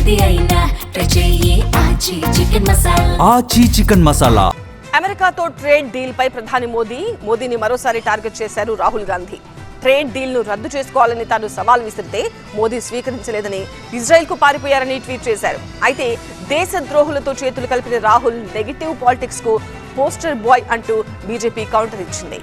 ఏది అయినా ట్రై చెయ్యి ఆచి చికెన్ మసాలా. ఆచి చికెన్ మసాలా. అమెరికాతో ట్రేడ్ డీల్ పై ప్రధాని మోదీని మరోసారి టార్గెట్ చేశారు రాహుల్ గాంధీ. ట్రేడ్ డీల్ ను రద్దు చేసుకోవాలని తాను సవాల్ విసిరితే మోదీ స్వీకరించలేదని, ఇజ్రాయెల్ కు పారిపోయారని ట్వీట్ చేశారు. అయితే దేశ ద్రోహులతో చేతులు కలిపిన రాహుల్ నెగటివ్ పాలిటిక్స్ కు పోస్టర్ బాయ్ అంటూ బీజేపీ కౌంటర్ ఇచ్చింది.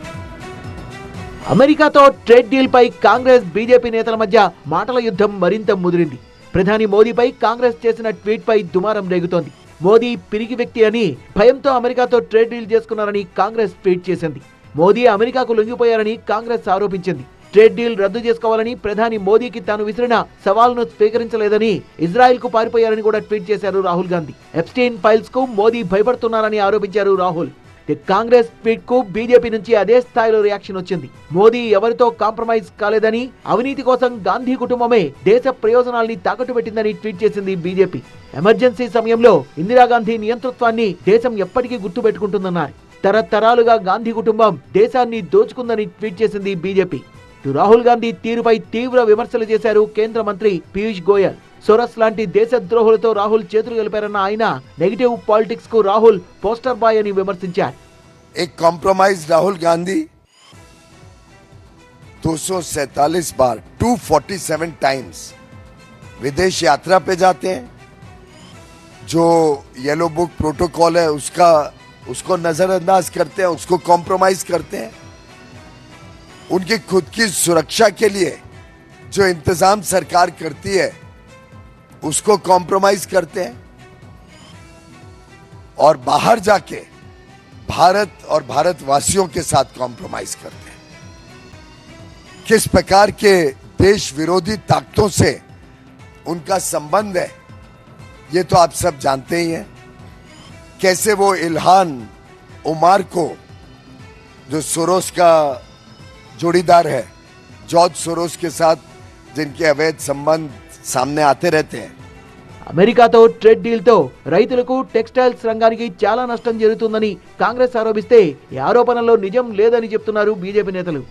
అమెరికాతో ట్రేడ్ డీల్ పై కాంగ్రెస్ బీజేపీ నేతల మధ్య మాటల యుద్ధం మరింత ముదిరింది. ప్రధాని మోదీపై కాంగ్రెస్ చేసిన ట్వీట్ పై దుమారం రేగుతోంది. మోదీ పిరికి వ్యక్తి అని, భయంతో అమెరికాతో ట్రేడ్ డీల్ చేసుకున్నారని కాంగ్రెస్ ట్వీట్ చేసింది. మోదీ అమెరికాకు లొంగిపోయారని కాంగ్రెస్ ఆరోపించింది. ట్రేడ్ డీల్ రద్దు చేసుకోవాలని ప్రధాని మోదీకి తాను విసిరిన సవాల్ను స్వీకరించలేదని, ఇజ్రాయెల్ కు పారిపోయారని కూడా ట్వీట్ చేశారు రాహుల్ గాంధీ. ఎప్స్టీన్ ఫైల్స్ కు మోదీ భయపడుతున్నారని ఆరోపించారు రాహుల్. కాంగ్రెస్ ట్వీట్ కు బీజేపీ నుంచి అదే స్థాయిలో రియాక్షన్ వచ్చింది. మోదీ ఎవరితో కాంప్రమైజ్ కాలేదని, అవినీతి కోసం గాంధీ కుటుంబమే దేశ ప్రయోజనాల్ని తాకట్టు పెట్టిందని ట్వీట్ చేసింది బీజేపీ. ఎమర్జెన్సీ సమయంలో ఇందిరాగాంధీ నియంతృత్వాన్ని దేశం ఎప్పటికీ గుర్తుపెట్టుకుంటుందన్నారు. తరతరాలుగా గాంధీ కుటుంబం దేశాన్ని దోచుకుందని ట్వీట్ చేసింది బీజేపీ. రాహుల్ గాంధీ తీరుపై తీవ్ర విమర్శలు చేశారు కేంద్ర మంత్రి పీయూష్ గోయల్. సోరస్ లాంటి దేశద్రోహులతో రాహుల్ చేతులు కలిపారన్న ఆయన నెగటివ్ పాలిటిక్స్ కు రాహుల్ పోస్టర్ బాయ్ అని విమర్శించారు. एक कॉम्प्रोमाइज राहुल गांधी 247 बार 247 टाइम्स विदेश यात्रा पे जाते हैं. जो येलो बुक प्रोटोकॉल है उसको नजरअंदाज करते हैं, उसको कॉम्प्रोमाइज करते हैं. उनकी खुद की सुरक्षा के लिए जो इंतजाम सरकार करती है उसको कॉम्प्रोमाइज करते हैं, और बाहर जाके भारत और भारतवासियों के साथ कॉम्प्रोमाइज करते हैं. किस प्रकार के देश विरोधी ताकतों से उनका संबंध है ये तो आप सब जानते ही हैं. कैसे वो इल्हान उमार को, जो सोरोस का जोड़ीदार है, जॉर्ज सोरोस के साथ जिनके अवैध संबंध सामने आते रहते हैं. అమెరికాతో ట్రేడ్ డీల్ తో రైతులకు, టెక్స్టైల్స్ రంగానికి చాలా నష్టం జరుగుతుందని కాంగ్రెస్ ఆరోపిస్తే ఈ ఆరోపణలో నిజం లేదని చెప్తున్నారు బీజేపీ నేతలు.